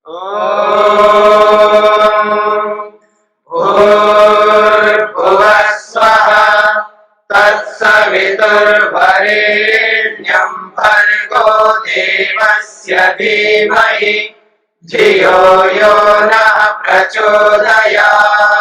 भूर्भुवः स्वः तत्सवितुर्वरेण्यं भर्गो देवस्य धीमहि धियो यो नः प्रचोदयात्।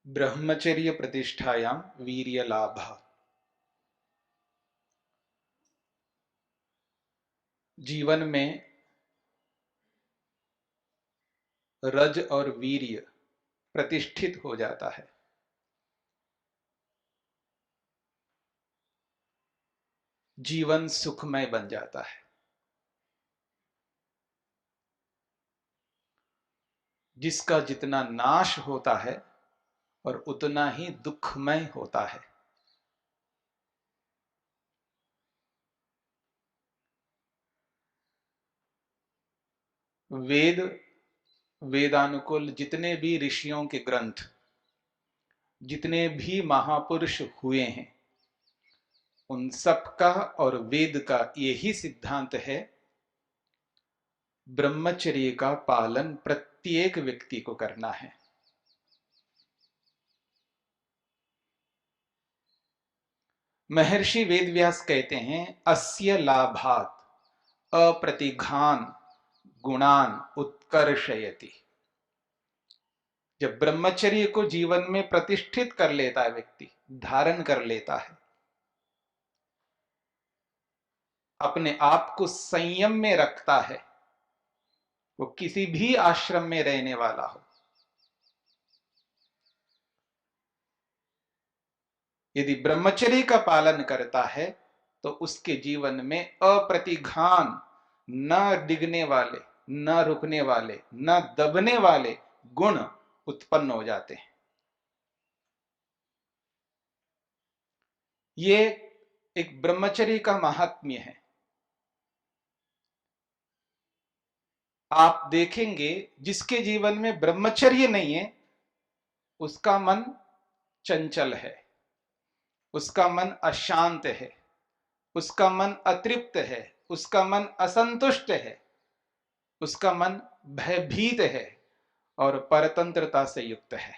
ब्रह्मचर्य प्रतिष्ठायां वीर्य लाभ। जीवन में रज और वीर्य प्रतिष्ठित हो जाता है। जीवन सुखमय बन जाता है। जिसका जितना नाश होता है और उतना ही दुखमय होता है। वेद, वेदानुकूल जितने भी ऋषियों के ग्रंथ, जितने भी महापुरुष हुए हैं, उन सब का और वेद का यही सिद्धांत है, ब्रह्मचर्य का पालन प्रत्येक व्यक्ति को करना है। महर्षि वेदव्यास कहते हैं, अस्य लाभात अप्रतिघान गुणान उत्कर्षयति। जब ब्रह्मचर्य को जीवन में प्रतिष्ठित कर लेता है, व्यक्ति धारण कर लेता है, अपने आप को संयम में रखता है, वो किसी भी आश्रम में रहने वाला हो, यदि ब्रह्मचर्य का पालन करता है तो उसके जीवन में अप्रतिघान, न डिगने वाले, न रुकने वाले, न दबने वाले गुण उत्पन्न हो जाते हैं। ये एक ब्रह्मचर्य का महात्म्य है। आप देखेंगे जिसके जीवन में ब्रह्मचर्य नहीं है, उसका मन चंचल है, उसका मन अशांत है, उसका मन अतृप्त है, उसका मन असंतुष्ट है, उसका मन भयभीत है और परतंत्रता से युक्त है।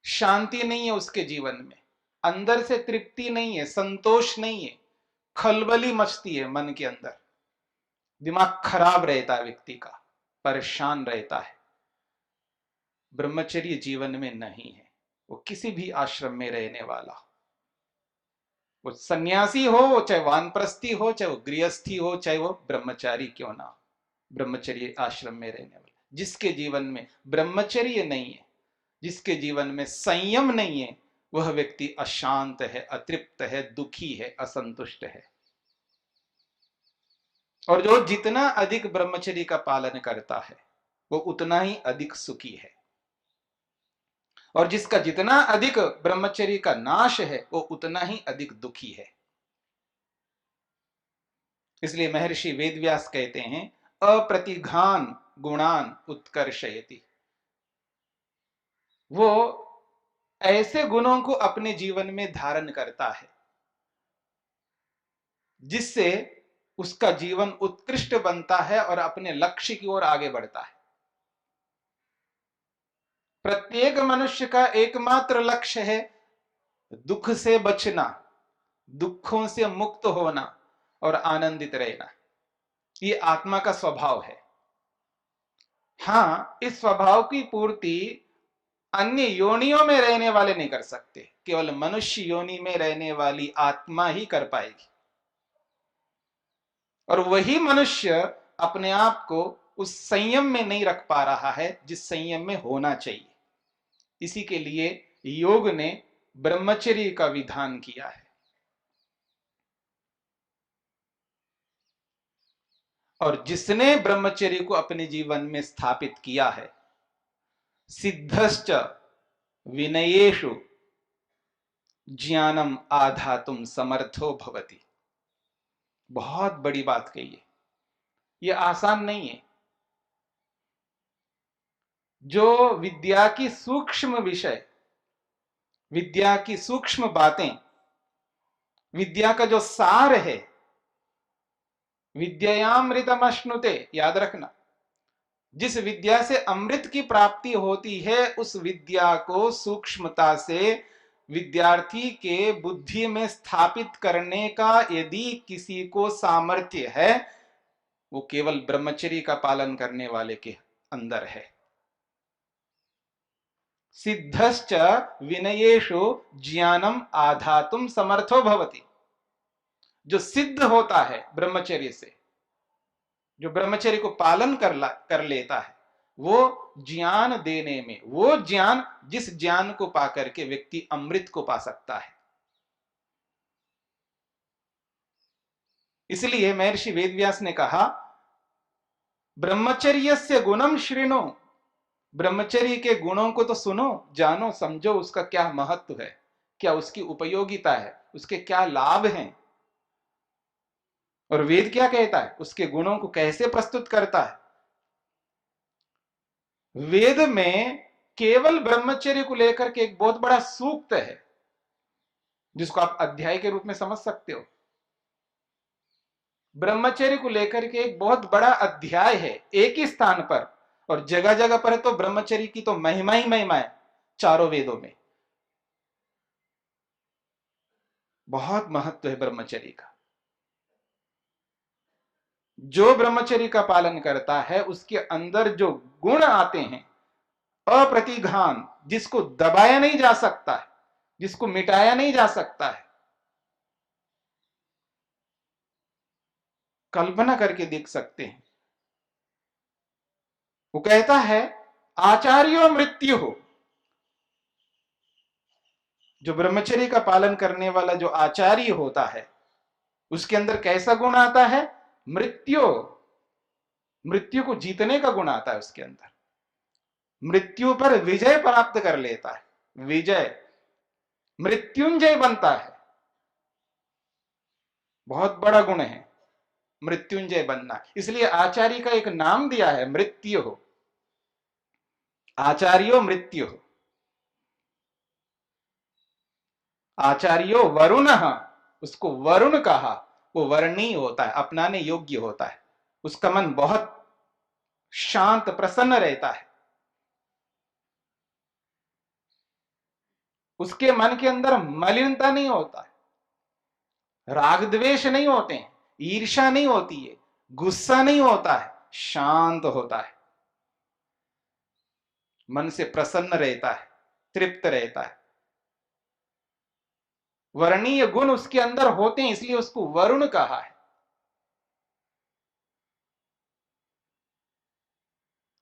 शांति नहीं है उसके जीवन में, अंदर से तृप्ति नहीं है, संतोष नहीं है, खलबली मचती है मन के अंदर, दिमाग खराब रहता है व्यक्ति का, परेशान रहता है। ब्रह्मचर्य जीवन में नहीं है। वो किसी भी आश्रम में रहने वाला हो, वो सन्यासी हो, चाहे वानप्रस्थी हो, चाहे वो गृहस्थी हो, चाहे वो ब्रह्मचारी क्यों ना हो, ब्रह्मचर्य आश्रम में रहने वाला, जिसके जीवन में ब्रह्मचर्य नहीं है, जिसके जीवन में संयम नहीं है, वह व्यक्ति अशांत है, अतृप्त है, दुखी है, असंतुष्ट है। और जो जितना अधिक ब्रह्मचर्य का पालन करता है, वो उतना ही अधिक सुखी है। और जिसका जितना अधिक ब्रह्मचर्य का नाश है, वो उतना ही अधिक दुखी है। इसलिए महर्षि वेदव्यास कहते हैं, अप्रतिघान गुणान उत्कर्षयति। वो ऐसे गुणों को अपने जीवन में धारण करता है जिससे उसका जीवन उत्कृष्ट बनता है और अपने लक्ष्य की ओर आगे बढ़ता है। प्रत्येक मनुष्य का एकमात्र लक्ष्य है दुख से बचना, दुखों से मुक्त होना और आनंदित रहना, ये आत्मा का स्वभाव है। हाँ, इस स्वभाव की पूर्ति अन्य योनियों में रहने वाले नहीं कर सकते, केवल मनुष्य योनि में रहने वाली आत्मा ही कर पाएगी। और वही मनुष्य अपने आप को उस संयम में नहीं रख पा रहा है जिस संयम में होना चाहिए। इसी के लिए योग ने ब्रह्मचर्य का विधान किया है। और जिसने ब्रह्मचर्य को अपने जीवन में स्थापित किया है, सिद्धश्च विनयेषु ज्ञानम आधातुम समर्थो भवति। बहुत बड़ी बात कही है, यह आसान नहीं है। जो विद्या की सूक्ष्म विषय, विद्या की सूक्ष्म बातें, विद्या का जो सार है, विद्यामृतमश्नुते, याद रखना, जिस विद्या से अमृत की प्राप्ति होती है उस विद्या को सूक्ष्मता से विद्यार्थी के बुद्धि में स्थापित करने का यदि किसी को सामर्थ्य है, वो केवल ब्रह्मचर्य का पालन करने वाले के अंदर है। सिद्धश्च विनयेषु ज्ञानम आधातुम समर्थो भवति। जो सिद्ध होता है ब्रह्मचर्य से, जो ब्रह्मचर्य को पालन कर लेता है, वो ज्ञान देने में, वो ज्ञान जिस ज्ञान को पाकर के व्यक्ति अमृत को पा सकता है। इसलिए महर्षि वेदव्यास ने कहा, ब्रह्मचर्यस्य गुणम श्रृणु। ब्रह्मचर्य के गुणों को तो सुनो, जानो, समझो, उसका क्या महत्व है, क्या उसकी उपयोगिता है, उसके क्या लाभ हैं। और वेद क्या कहता है, उसके गुणों को कैसे प्रस्तुत करता है। वेद में केवल ब्रह्मचर्य को लेकर के एक बहुत बड़ा सूक्त है, जिसको आप अध्याय के रूप में समझ सकते हो। ब्रह्मचर्य को लेकर के एक बहुत बड़ा अध्याय है एक ही स्थान पर, और जगह जगह पर तो ब्रह्मचर्य की तो महिमा ही महिमा है। चारों वेदों में बहुत महत्व है ब्रह्मचर्य का। जो ब्रह्मचर्य का पालन करता है उसके अंदर जो गुण आते हैं, अप्रतिघान, जिसको दबाया नहीं जा सकता है, जिसको मिटाया नहीं जा सकता है, कल्पना करके देख सकते हैं। वो कहता है, आचार्यो मृत्यु हो। जो ब्रह्मचर्य का पालन करने वाला जो आचार्य होता है, उसके अंदर कैसा गुण आता है, मृत्यु, मृत्यु को जीतने का गुण आता है उसके अंदर। मृत्यु पर विजय प्राप्त कर लेता है, विजय, मृत्युंजय बनता है। बहुत बड़ा गुण है मृत्युंजय बनना। इसलिए आचार्य का एक नाम दिया है, मृत्यु हो, आचार्यो मृत्यु हो। आचार्यो वरुण, उसको वरुण कहा, वो वर्णीय होता है, अपनाने योग्य होता है। उसका मन बहुत शांत प्रसन्न रहता है, उसके मन के अंदर मलिनता नहीं होता है, राग द्वेष नहीं होते हैं, ईर्ष्या नहीं होती है, गुस्सा नहीं होता है, शांत होता है, मन से प्रसन्न रहता है, तृप्त रहता है। वर्णीय गुण उसके अंदर होते हैं, इसलिए उसको वरुण कहा है।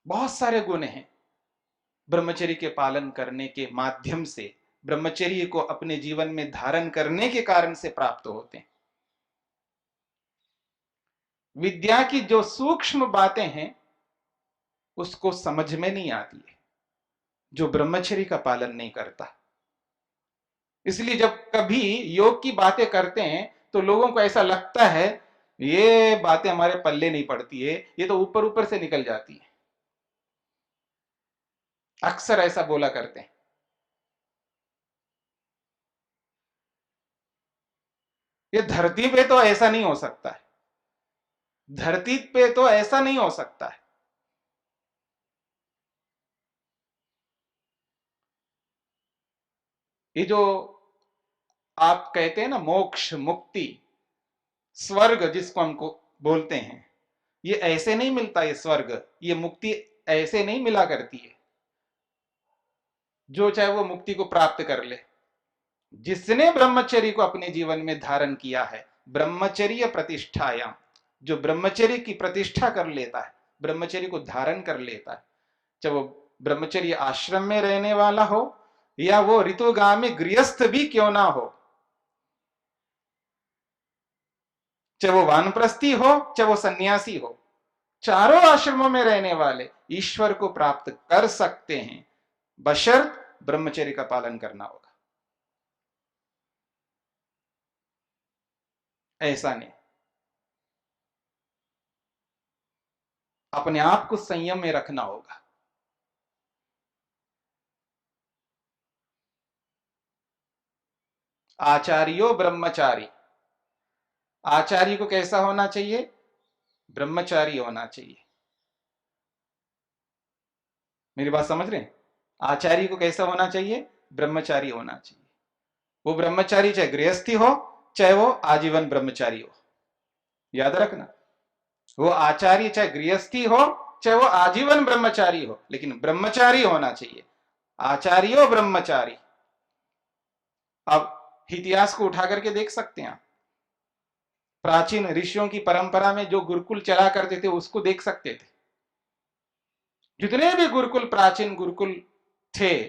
बहुत सारे गुण हैं ब्रह्मचर्य के पालन करने के माध्यम से, ब्रह्मचर्य को अपने जीवन में धारण करने के कारण से प्राप्त होते हैं। विद्या की जो सूक्ष्म बातें हैं उसको समझ में नहीं आती है जो ब्रह्मचर्य का पालन नहीं करता। इसलिए जब कभी योग की बातें करते हैं तो लोगों को ऐसा लगता है ये बातें हमारे पल्ले नहीं पड़ती है, ये तो ऊपर ऊपर से निकल जाती है। अक्सर ऐसा बोला करते हैं। ये धरती पे तो ऐसा नहीं हो सकता है, धरती पे तो ऐसा नहीं हो सकता है। ये जो आप कहते हैं ना मोक्ष, मुक्ति, स्वर्ग जिसको हमको बोलते हैं, ये ऐसे नहीं मिलता। ये स्वर्ग, ये मुक्ति ऐसे नहीं मिला करती है। जो चाहे वो मुक्ति को प्राप्त कर ले। जिसने ब्रह्मचर्य को अपने जीवन में धारण किया है, ब्रह्मचर्य प्रतिष्ठायाम, जो ब्रह्मचर्य की प्रतिष्ठा कर लेता है, ब्रह्मचर्य को धारण कर लेता है, चाहे वो ब्रह्मचर्य आश्रम में रहने वाला हो या वो ऋतुगामी गृहस्थ भी क्यों ना हो, चाहे वो वानप्रस्थी हो चाहे वो सन्यासी हो, चारों आश्रमों में रहने वाले ईश्वर को प्राप्त कर सकते हैं, बशर्त ब्रह्मचर्य का पालन करना होगा। ऐसा नहीं, अपने आप को संयम में रखना होगा। आचार्यो ब्रह्मचारी, आचार्य को कैसा होना चाहिए? ब्रह्मचारी होना चाहिए। मेरी बात समझ रहे हैं? आचार्य को कैसा होना चाहिए? ब्रह्मचारी होना चाहिए। वो ब्रह्मचारी चाहे गृहस्थी हो चाहे वो आजीवन ब्रह्मचारी हो, याद रखना। वो आचार्य चाहे गृहस्थी हो चाहे वो आजीवन ब्रह्मचारी हो, लेकिन ब्रह्मचारी होना चाहिए। आचार्यो ब्रह्मचारी। अब इतिहास को उठा करके देख सकते हैं आप। प्राचीन ऋषियों की परंपरा में जो गुरुकुल चला करते थे उसको देख सकते थे। जितने भी गुरुकुल, प्राचीन गुरुकुल थे,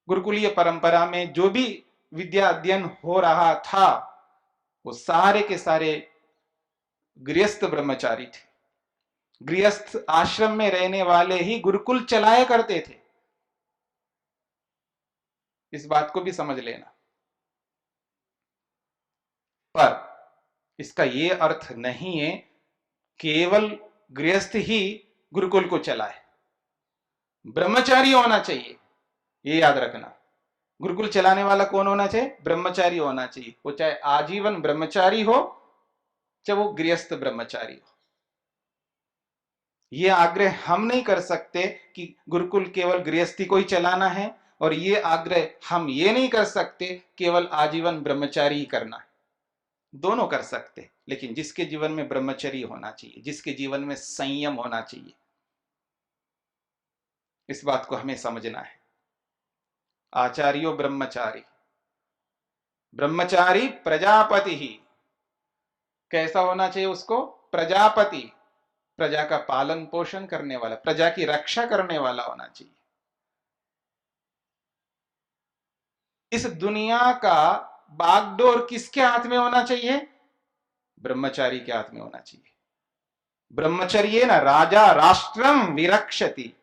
गुरुकुलीय परंपरा में जो भी विद्या अध्ययन हो रहा था, वो सारे के सारे गृहस्थ ब्रह्मचारी थे। गृहस्थ आश्रम में रहने वाले ही गुरुकुल चलाया करते थे। इस बात को भी समझ लेना। पर इसका यह अर्थ नहीं है केवल गृहस्थ ही गुरुकुल को चलाए। ब्रह्मचारी होना चाहिए, ये याद रखना। गुरुकुल चलाने वाला कौन होना चाहिए? ब्रह्मचारी होना चाहिए। वो चाहे आजीवन ब्रह्मचारी हो चाहे वो गृहस्थ ब्रह्मचारी हो। ये आग्रह हम नहीं कर सकते कि गुरुकुल केवल गृहस्थी को ही चलाना है, और ये आग्रह हम ये नहीं कर सकते केवल आजीवन ब्रह्मचारी ही करना है। दोनों कर सकते, लेकिन जिसके जीवन में ब्रह्मचर्य होना चाहिए, जिसके जीवन में संयम होना चाहिए, इस बात को हमें समझना है। आचार्यो ब्रह्मचारी, ब्रह्मचारी प्रजापति ही। कैसा होना चाहिए उसको? प्रजापति, प्रजा का पालन पोषण करने वाला, प्रजा की रक्षा करने वाला होना चाहिए। इस दुनिया का बागडोर किसके हाथ में होना चाहिए? ब्रह्मचारी के हाथ में होना चाहिए। ब्रह्मचर्य ना राजा राष्ट्रम विरक्षति।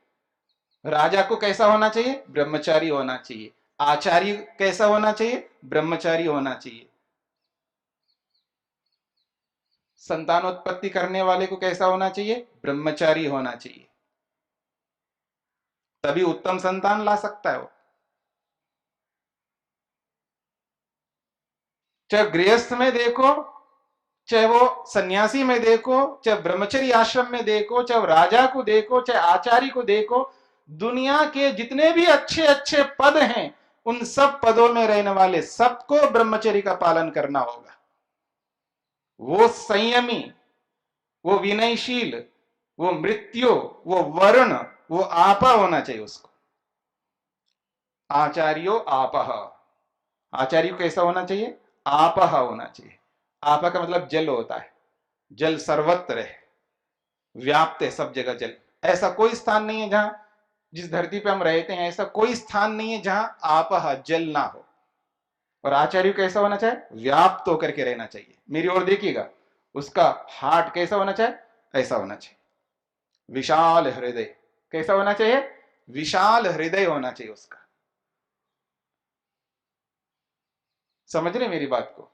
राजा को कैसा होना चाहिए? ब्रह्मचारी होना चाहिए। आचार्य कैसा होना चाहिए? ब्रह्मचारी होना चाहिए। संतानोत्पत्ति करने वाले को कैसा होना चाहिए? ब्रह्मचारी होना चाहिए। तभी उत्तम संतान ला सकता है वो। चाहे गृहस्थ में देखो, चाहे वो सन्यासी में देखो, चाहे ब्रह्मचर्य आश्रम में देखो, चाहे राजा को देखो, चाहे आचार्य को देखो, दुनिया के जितने भी अच्छे अच्छे पद हैं, उन सब पदों में रहने वाले सबको ब्रह्मचर्य का पालन करना होगा। वो संयमी, वो विनयशील, वो मृत्यु, वो वर्ण, वो आपा होना चाहिए उसको। आचार्यो आपह। आचार्य को कैसा होना चाहिए? आपह होना चाहिए। आपा का मतलब जल होता है। जल सर्वत्र है, व्याप्त है सब जगह जल। ऐसा कोई स्थान नहीं है जहां, जिस धरती पे हम रहते हैं, ऐसा कोई स्थान नहीं है जहां आपह जल ना हो। और आचार्य कैसा होना चाहिए? व्याप्त होकर के रहना चाहिए। मेरी ओर देखिएगा, उसका हार्ट कैसा होना चाहिए? ऐसा होना चाहिए, विशाल हृदय। कैसा होना चाहिए? विशाल हृदय होना चाहिए उसका। समझ रहे मेरी बात को?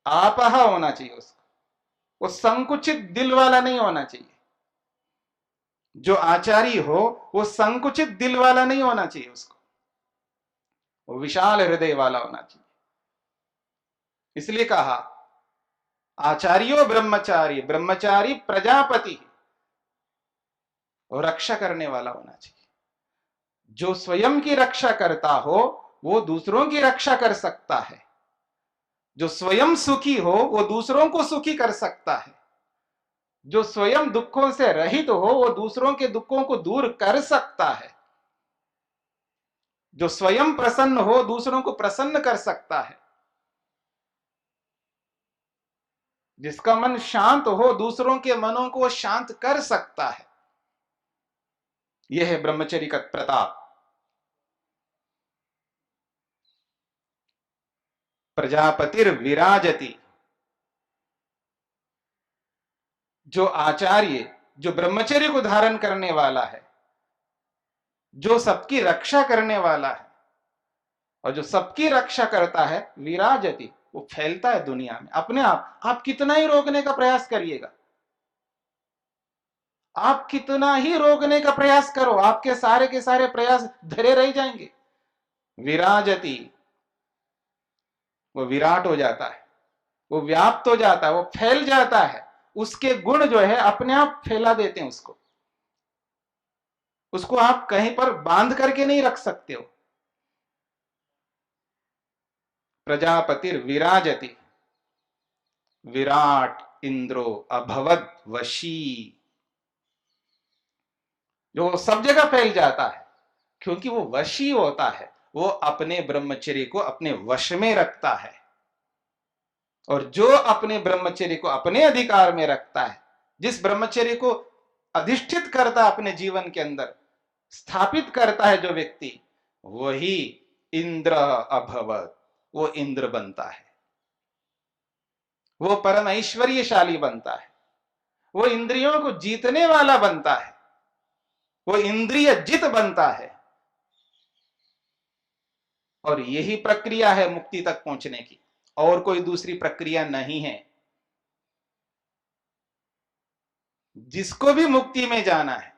आपह होना चाहिए उसका। वो संकुचित दिल वाला नहीं होना चाहिए। जो आचार्य हो वो संकुचित दिल वाला नहीं होना चाहिए उसको, वो विशाल हृदय वाला होना चाहिए। इसलिए कहा आचार्यो ब्रह्मचारी, ब्रह्मचारी प्रजापति, और रक्षा करने वाला होना चाहिए। जो स्वयं की रक्षा करता हो वो दूसरों की रक्षा कर सकता है, जो स्वयं सुखी हो वो दूसरों को सुखी कर सकता है, जो स्वयं दुखों से रहित हो वो दूसरों के दुखों को दूर कर सकता है, जो स्वयं प्रसन्न हो दूसरों को प्रसन्न कर सकता है, जिसका मन शांत हो दूसरों के मनों को शांत कर सकता है। यह है ब्रह्मचर्य का प्रताप। प्रजापतिर विराजति, जो आचार्य, जो ब्रह्मचर्य को धारण करने वाला है, जो सबकी रक्षा करने वाला है और जो सबकी रक्षा करता है, विराजति, वो फैलता है दुनिया में अपने आप कितना ही रोकने का प्रयास करिएगा, आप कितना ही रोकने का प्रयास करो, आपके सारे के सारे प्रयास धरे रह जाएंगे। विराजति, वो विराट हो जाता है, वो व्याप्त हो जाता है, वो फैल जाता है। उसके गुण जो है अपने आप फैला देते हैं उसको आप कहीं पर बांध करके नहीं रख सकते हो। प्रजापतिर विराजति, विराट इंद्रो अभवद वशी, जो सब जगह फैल जाता है क्योंकि वो वशी होता है, वो अपने ब्रह्मचर्य को अपने वश में रखता है। और जो अपने ब्रह्मचर्य को अपने अधिकार में रखता है, जिस ब्रह्मचर्य को अधिष्ठित करता है अपने जीवन के अंदर, स्थापित करता है जो व्यक्ति, वही इंद्र अभवत, वो इंद्र बनता है, वो परम ऐश्वर्यशाली बनता है, वो इंद्रियों को जीतने वाला बनता है, वो इंद्रिय जित बनता है। और यही प्रक्रिया है मुक्ति तक पहुंचने की, और कोई दूसरी प्रक्रिया नहीं है। जिसको भी मुक्ति में जाना है,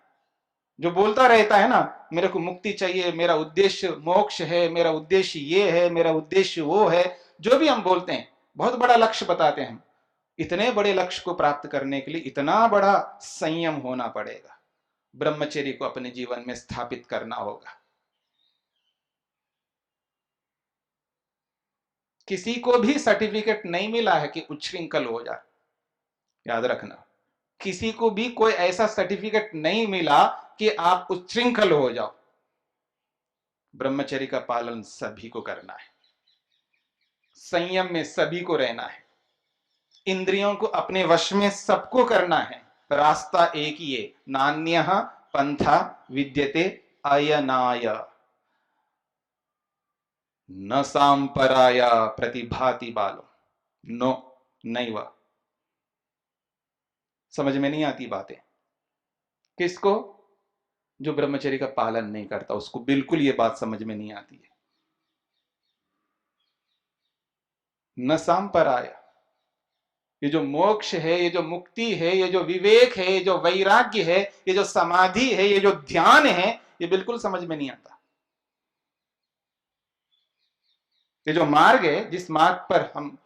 जो बोलता रहता है ना मेरे को मुक्ति चाहिए, मेरा उद्देश्य मोक्ष है, मेरा उद्देश्य ये है, मेरा उद्देश्य वो है, जो भी हम बोलते हैं, बहुत बड़ा लक्ष्य बताते हैं हम, इतने बड़े लक्ष्य को प्राप्त करने के लिए इतना बड़ा संयम होना पड़ेगा, ब्रह्मचर्य को अपने जीवन में स्थापित करना होगा। किसी को भी सर्टिफिकेट नहीं मिला है कि उच्छृंखल हो जाए, याद रखना, किसी को भी कोई ऐसा सर्टिफिकेट नहीं मिला कि आप उच्छृंखल हो जाओ। ब्रह्मचर्य का पालन सभी को करना है, संयम में सभी को रहना है, इंद्रियों को अपने वश में सबको करना है। रास्ता एक ही है, नान्यः पंथा विद्यते अयनाय न सांपराया प्रतिभाति बालो। नो, नहीं, वह समझ में नहीं आती बातें किसको? जो ब्रह्मचर्य का पालन नहीं करता, उसको बिल्कुल ये बात समझ में नहीं आती है। न सांपराया, ये जो मोक्ष है, ये जो मुक्ति है, ये जो विवेक है, ये जो वैराग्य है, ये जो समाधि है, ये जो ध्यान है, ये बिल्कुल समझ में नहीं आता। ये जो मार्ग है, जिस मार्ग पर हम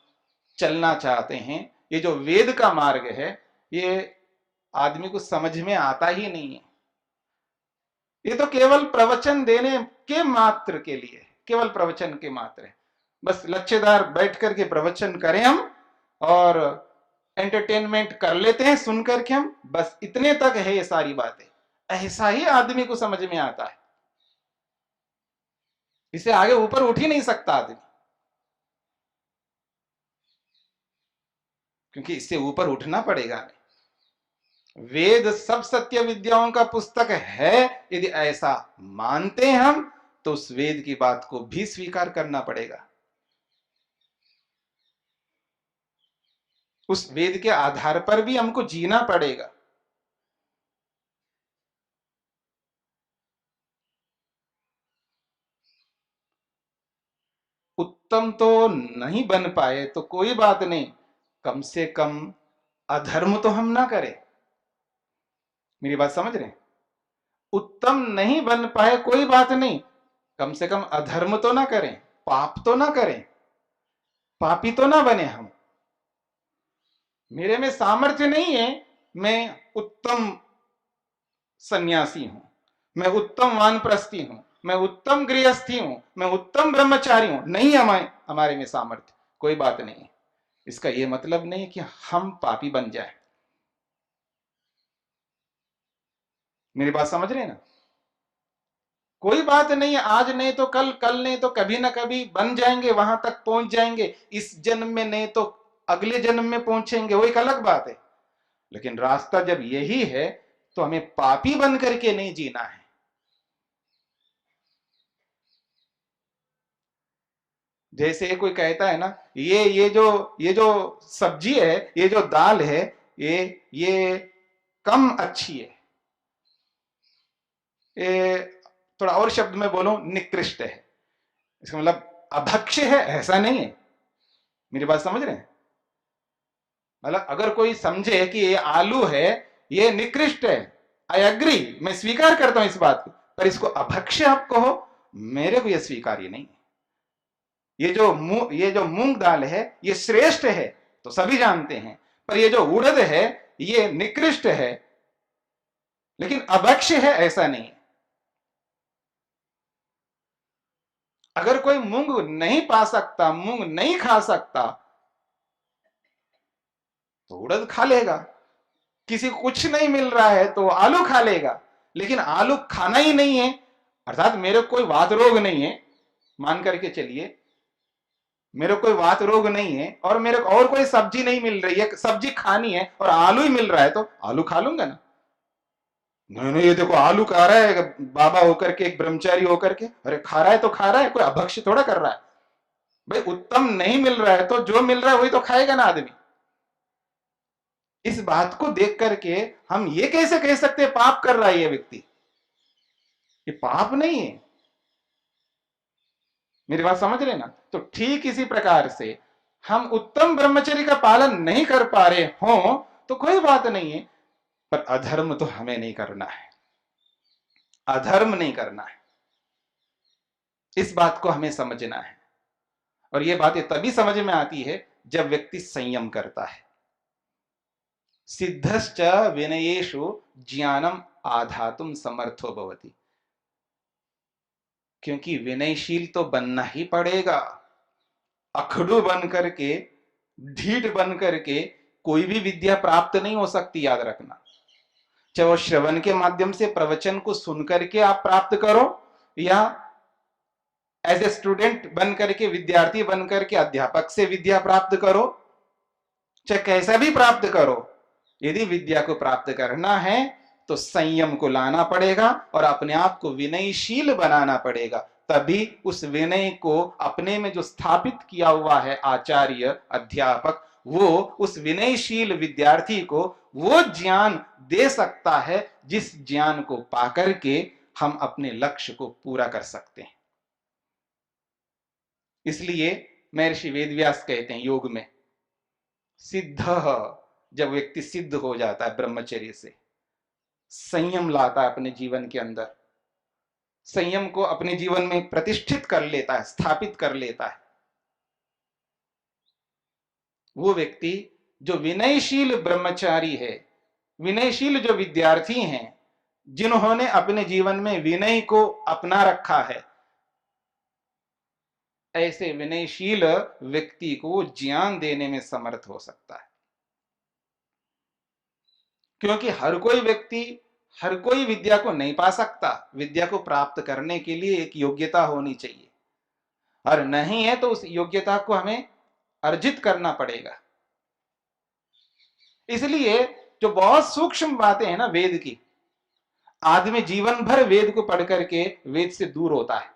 चलना चाहते हैं, ये जो वेद का मार्ग है, ये आदमी को समझ में आता ही नहीं है। ये तो केवल प्रवचन देने के मात्र के लिए, केवल प्रवचन के मात्र है। बस लच्छेदार बैठ करके प्रवचन करें हम और एंटरटेनमेंट कर लेते हैं सुन करके हम, बस इतने तक है ये सारी बातें। ऐसा ही आदमी को समझ में आता है, इसे आगे ऊपर उठ ही नहीं सकता आदमी, क्योंकि इससे ऊपर उठना पड़ेगा। वेद सब सत्य विद्याओं का पुस्तक है, यदि ऐसा मानते हैं हम, तो उस वेद की बात को भी स्वीकार करना पड़ेगा। उस वेद के आधार पर भी हमको जीना पड़ेगा। उत्तम तो नहीं बन पाए तो कोई बात नहीं, कम से कम अधर्म तो हम ना करें। मेरी बात समझ रहे हैं? उत्तम नहीं बन पाए कोई बात नहीं, कम से कम अधर्म तो ना करें, पाप तो ना करें, पापी तो ना बने हम। मेरे में सामर्थ्य नहीं है, मैं उत्तम सन्यासी हूं, मैं उत्तम वानप्रस्थी हूं, मैं उत्तम गृहस्थी हूं, मैं उत्तम ब्रह्मचारी हूं, नहीं हमारे में सामर्थ्य, कोई बात नहीं है। इसका यह मतलब नहीं कि हम पापी बन जाए। मेरी बात समझ रहे हैं ना? कोई बात नहीं है, आज नहीं तो कल, कल नहीं तो कभी ना कभी बन जाएंगे, वहां तक पहुंच जाएंगे। इस जन्म में नहीं तो अगले जन्म में पहुंचेंगे, वो एक अलग बात है। लेकिन रास्ता जब यही है तो हमें पापी बन करके नहीं जीना है। जैसे कोई कहता है ना, ये जो सब्जी है, ये जो दाल है, ये कम अच्छी है, ये थोड़ा और शब्द में बोलूं, निकृष्ट है। इसका मतलब अभक्ष्य है, ऐसा नहीं है। मेरी बात समझ रहे हैं? मतलब अगर कोई समझे कि ये आलू है, ये निकृष्ट है, आई एग्री, मैं स्वीकार करता हूं इस बात को, पर इसको अभक्ष्य आप कहो, मेरे को यह स्वीकार्य नहीं है। ये जो मूंग दाल है ये श्रेष्ठ है तो सभी जानते हैं, पर ये जो उड़द है ये निकृष्ट है, लेकिन अभक्ष्य है ऐसा नहीं है। अगर कोई मूंग नहीं पा सकता, मूंग नहीं खा सकता, तो उड़द खा लेगा। किसी को कुछ नहीं मिल रहा है तो आलू खा लेगा, लेकिन आलू खाना ही नहीं है, अर्थात मेरे कोई वात रोग नहीं है, मान करके चलिए मेरे कोई वात रोग नहीं है और मेरे को और कोई सब्जी नहीं मिल रही है, सब्जी खानी है और आलू ही मिल रहा है, तो आलू खा लूंगा ना। नहीं नहीं, ये देखो आलू खा रहा है बाबा होकर के, एक ब्रह्मचारी होकर के, अरे खा रहा है तो खा रहा है, कोई अभक्ष्य थोड़ा कर रहा है। भाई उत्तम नहीं मिल रहा है तो जो मिल रहा है वही तो खाएगा ना आदमी। इस बात को देख करके हम ये कैसे कह सकते हैं पाप कर रहा है ये व्यक्ति? ये पाप नहीं है। मेरी बात समझ रहे ना? तो ठीक इसी प्रकार से हम उत्तम ब्रह्मचर्य का पालन नहीं कर पा रहे हो तो कोई बात नहीं है, पर अधर्म तो हमें नहीं करना है, अधर्म नहीं करना है। इस बात को हमें समझना है, और ये बातें तभी समझ में आती है जब व्यक्ति संयम करता है। सिद्धश्च विनयेषु ज्ञानम आधातुम समर्थो भवति। क्योंकि विनयशील तो बनना ही पड़ेगा। अखड़ू बन करके, ढीठ बन करके कोई भी विद्या प्राप्त नहीं हो सकती, याद रखना। चाहे वो श्रवण के माध्यम से प्रवचन को सुन करके आप प्राप्त करो, या एज ए स्टूडेंट बन करके, विद्यार्थी बन करके अध्यापक से विद्या प्राप्त करो, चाहे कैसा भी प्राप्त करो, यदि विद्या को प्राप्त करना है तो संयम को लाना पड़ेगा और अपने आप को विनयशील बनाना पड़ेगा। तभी उस विनय को अपने में जो स्थापित किया हुआ है आचार्य, अध्यापक, वो उस विनयशील विद्यार्थी को वो ज्ञान दे सकता है जिस ज्ञान को पाकर के हम अपने लक्ष्य को पूरा कर सकते हैं। इसलिए महर्षि वेदव्यास कहते हैं योग में, सिद्ध, जब व्यक्ति सिद्ध हो जाता है ब्रह्मचर्य से, संयम लाता है अपने जीवन के अंदर, संयम को अपने जीवन में प्रतिष्ठित कर लेता है, स्थापित कर लेता है, वो व्यक्ति जो विनयशील ब्रह्मचारी है, विनयशील जो विद्यार्थी हैं, जिन्होंने अपने जीवन में विनय को अपना रखा है, ऐसे विनयशील व्यक्ति को ज्ञान देने में समर्थ हो सकता है। क्योंकि हर कोई व्यक्ति हर कोई विद्या को नहीं पा सकता। विद्या को प्राप्त करने के लिए एक योग्यता होनी चाहिए, और नहीं है तो उस योग्यता को हमें अर्जित करना पड़ेगा। इसलिए जो बहुत सूक्ष्म बातें हैं ना वेद की, आदमी जीवन भर वेद को पढ़ करके वेद से दूर होता है।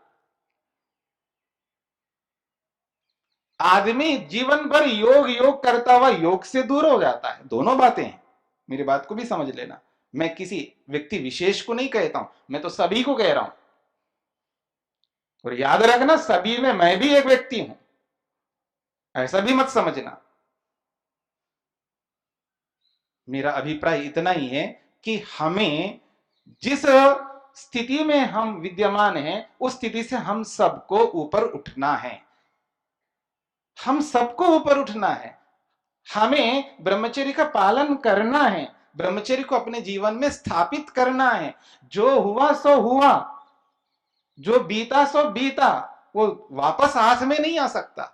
आदमी जीवन भर योग योग करता हुआ योग से दूर हो जाता है। दोनों बातें हैं, मेरी बात को भी समझ लेना। मैं किसी व्यक्ति विशेष को नहीं कहता हूं, मैं तो सभी को कह रहा हूं। और याद रखना, सभी में मैं भी एक व्यक्ति हूं, ऐसा भी मत समझना। मेरा अभिप्राय इतना ही है कि हमें जिस स्थिति में हम विद्यमान हैं, उस स्थिति से हम सबको ऊपर उठना है, हम सबको ऊपर उठना है। हमें ब्रह्मचर्य का पालन करना है, ब्रह्मचर्य को अपने जीवन में स्थापित करना है। जो हुआ सो हुआ, जो बीता सो बीता, वो वापस हाथ में नहीं आ सकता।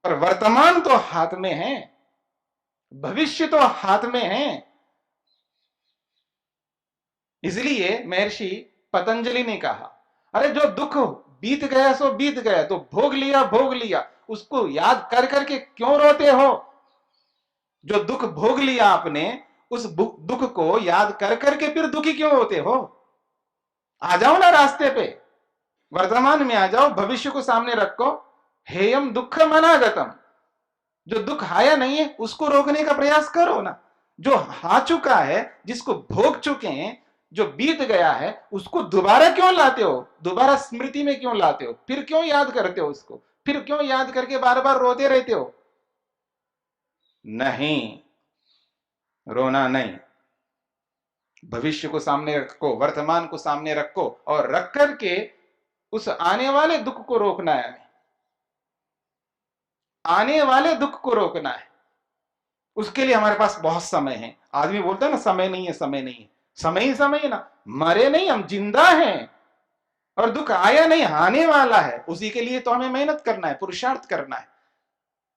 पर वर्तमान तो हाथ में है, भविष्य तो हाथ में है। इसलिए महर्षि पतंजलि ने कहा, अरे जो दुख बीत गया सो बीत गया, तो भोग लिया भोग लिया, उसको याद कर करके क्यों रोते हो? जो दुख भोग लिया आपने, उस दुख को याद कर करके फिर दुखी क्यों होते हो? आ जाओ ना रास्ते पे, वर्तमान में आ जाओ, भविष्य को सामने रखो। हेयम दुखम अनागतम, जो दुख आया नहीं है उसको रोकने का प्रयास करो ना। जो आ चुका है, जिसको भोग चुके हैं, जो बीत गया है, उसको दोबारा क्यों लाते हो? दोबारा स्मृति में क्यों लाते हो? फिर क्यों याद करते हो उसको? फिर क्यों याद करके बार बार रोते रहते हो? नहीं, रोना नहीं। भविष्य को सामने रखो, वर्तमान को सामने रखो, और रख करके उस आने वाले दुख को रोकना है हमें। आने वाले दुख को रोकना है। उसके लिए हमारे पास बहुत समय है। आदमी बोलता है ना, समय नहीं है, समय नहीं है। समय ही समय है ना, मरे नहीं, हम जिंदा हैं। और दुख आया नहीं, आने वाला है। उसी के लिए तो हमें मेहनत करना है, पुरुषार्थ करना है।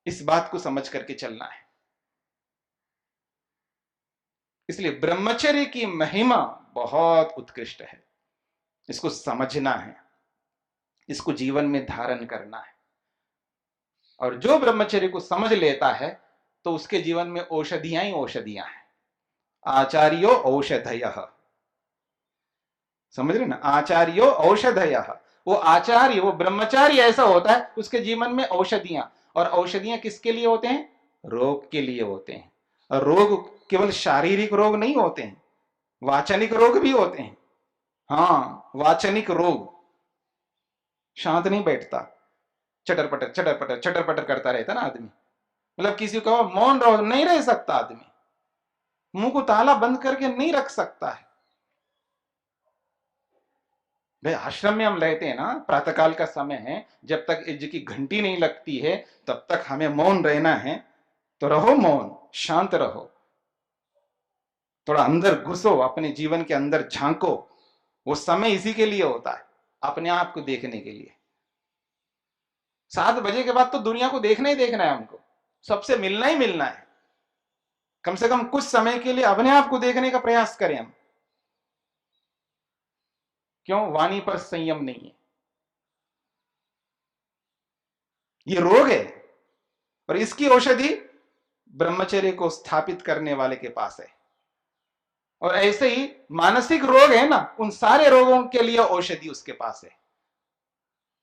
इस बात को समझ करके चलना है। इसलिए ब्रह्मचर्य की महिमा बहुत उत्कृष्ट है। इसको समझना है, इसको जीवन में धारण करना है। और जो ब्रह्मचर्य को समझ लेता है, तो उसके जीवन में औषधियां ही औषधियां हैं। आचार्यो औषधयः, समझ रहे ना? आचार्यो औषधयः, वो आचार्य, वो ब्रह्मचार्य ऐसा होता है, उसके जीवन में औषधियां। और औषधियां किसके लिए होते हैं? रोग के लिए होते हैं। और रोग केवल शारीरिक रोग नहीं होते हैं, वाचनिक रोग भी होते हैं। हाँ, वाचनिक रोग। शांत नहीं बैठता, चटर पटर चटर पटर चटर पटर करता रहता ना आदमी। मतलब किसी को मौन रहो, नहीं रह सकता आदमी, मुंह को ताला बंद करके नहीं रख सकता है। भाई आश्रम में हम रहते हैं ना, प्रातःकाल का समय है, जब तक यज्ञ की घंटी नहीं लगती है तब तक हमें मौन रहना है। तो रहो मौन, शांत रहो, थोड़ा अंदर घुसो, अपने जीवन के अंदर झांको। वो समय इसी के लिए होता है, अपने आप को देखने के लिए। 7 बजे के बाद तो दुनिया को देखना ही देखना है हमको, सबसे मिलना ही मिलना है। कम से कम कुछ समय के लिए अपने आप को देखने का प्रयास करें हम। क्यों? वाणी पर संयम नहीं है, ये रोग है। और इसकी औषधि ब्रह्मचर्य को स्थापित करने वाले के पास है। और ऐसे ही मानसिक रोग है ना, उन सारे रोगों के लिए औषधि उसके पास है।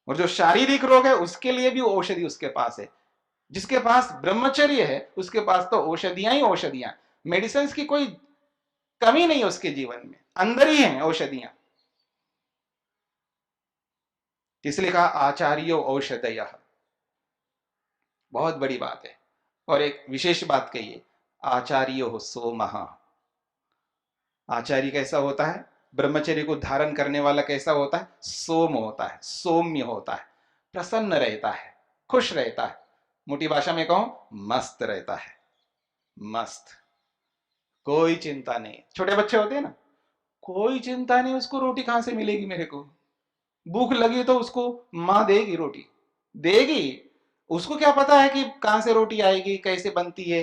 और जो शारीरिक रोग है उसके लिए भी औषधि उसके पास है। जिसके पास ब्रह्मचर्य है उसके पास तो औषधियां ही औषधियां, मेडिसिन की कोई कमी नहीं है उसके जीवन में, अंदर ही है औषधियां। इसलिए कहा आचार्यो औषधयः, बहुत बड़ी बात है। और एक विशेष बात कहिए, आचार्यो सोमः। आचार्य कैसा होता है? ब्रह्मचर्य को धारण करने वाला कैसा होता है? सोम होता है, सौम्य होता है, प्रसन्न रहता है, खुश रहता है। मोटी भाषा में कहूं, मस्त रहता है, मस्त। कोई चिंता नहीं। छोटे बच्चे होते हैं ना, कोई चिंता नहीं, उसको रोटी कहां से मिलेगी, मेरे को भूख लगी तो उसको माँ देगी, रोटी देगी। उसको क्या पता है कि कहां से रोटी आएगी, कैसे बनती है,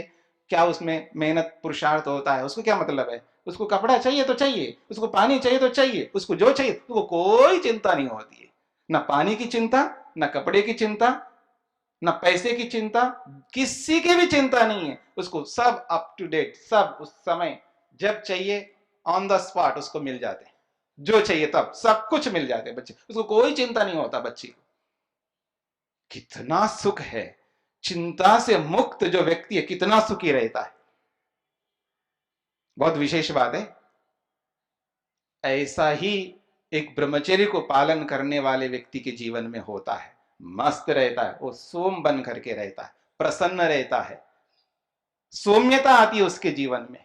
क्या उसमें मेहनत पुरुषार्थ होता है, उसको क्या मतलब है? उसको कपड़ा चाहिए तो चाहिए, उसको पानी चाहिए तो चाहिए, उसको जो चाहिए, उसको कोई चिंता नहीं होती है। ना पानी की चिंता, ना कपड़े की चिंता, ना पैसे की चिंता, किसी की भी चिंता नहीं है उसको। सब अप टू डेट, सब उस समय जब चाहिए ऑन द स्पॉट उसको मिल जाते हैं। जो चाहिए तब सब कुछ मिल जाते हैं बच्चे, उसको कोई चिंता नहीं होता बच्ची को। कितना सुख है! चिंता से मुक्त जो व्यक्ति है कितना सुखी रहता है, बहुत विशेष बात है। ऐसा ही एक ब्रह्मचर्य को पालन करने वाले व्यक्ति के जीवन में होता है। मस्त रहता है वो, सोम बन करके रहता है, प्रसन्न रहता है, सौम्यता आती है उसके जीवन में।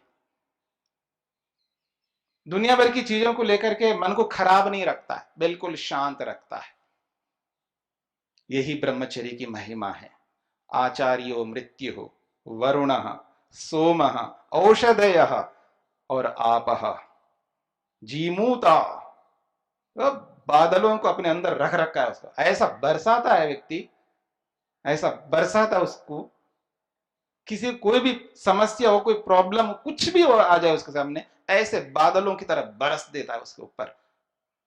दुनिया भर की चीजों को लेकर के मन को खराब नहीं रखता है, बिल्कुल शांत रखता है। यही ब्रह्मचर्य की महिमा है। आचार्यो मृत्यु वरुण सोम औषधय और आपः जीमूता। बादलों को अपने अंदर रख रखा है उसको, ऐसा बरसाता है व्यक्ति, ऐसा बरसाता उसको, किसी कोई भी समस्या हो, कोई प्रॉब्लम हो, कुछ भी हो आ जाए उसके सामने, ऐसे बादलों की तरह बरस देता है उसके ऊपर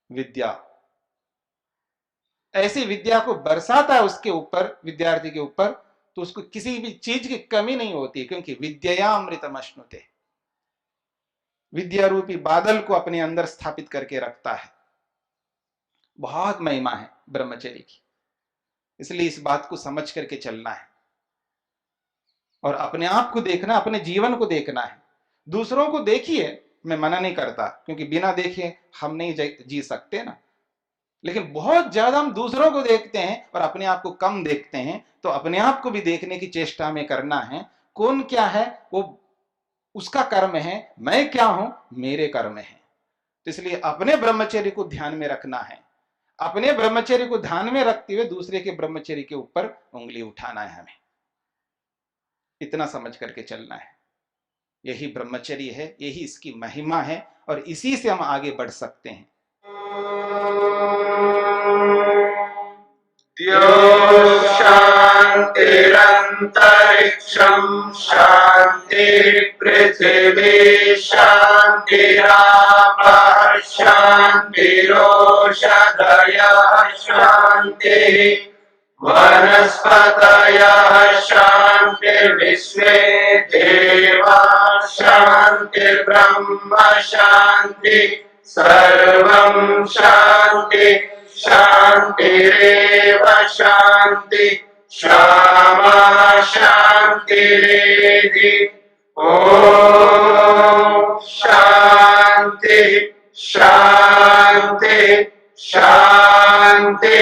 विद्या। ऐसी विद्या को बरसाता है उसके ऊपर, विद्यार्थी के ऊपर, तो उसको किसी भी चीज की कमी नहीं होती, क्योंकि विद्यामृतम अश्नुते, विद्या रूपी बादल को अपने अंदर स्थापित करके रखता है। बहुत महिमा है ब्रह्मचर्य की, इसलिए इस बात को समझ करके चलना है और अपने आप को देखना, अपने जीवन को देखना है। दूसरों को देखिए, मैं मना नहीं करता, क्योंकि बिना देखे हम नहीं जी सकते ना, लेकिन बहुत ज्यादा हम दूसरों को देखते हैं और अपने आप को कम देखते हैं, तो अपने आप को भी देखने की चेष्टा में करना है। कौन क्या है वो उसका कर्म है, मैं क्या हूं मेरे कर्म है। तो इसलिए अपने ब्रह्मचर्य को ध्यान में रखना है, अपने ब्रह्मचर्य को ध्यान में रखते हुए दूसरे के ब्रह्मचर्य के ऊपर उंगली उठाना है, हमें इतना समझ करके चलना है। यही ब्रह्मचर्य है, यही इसकी महिमा है और इसी से हम आगे बढ़ सकते हैं। शांतिरंतरिक्षं शांति पृथिवी शांतिरापः शांतिरोषधयः शांतिः वनस्पतयः शांतिर्विश्वे देवाः शांतिर्ब्रह्म शांति सर्वं शांति शांतिरेव शांति क्षमा शांतिरेधि। ओम शांति शांति शांति।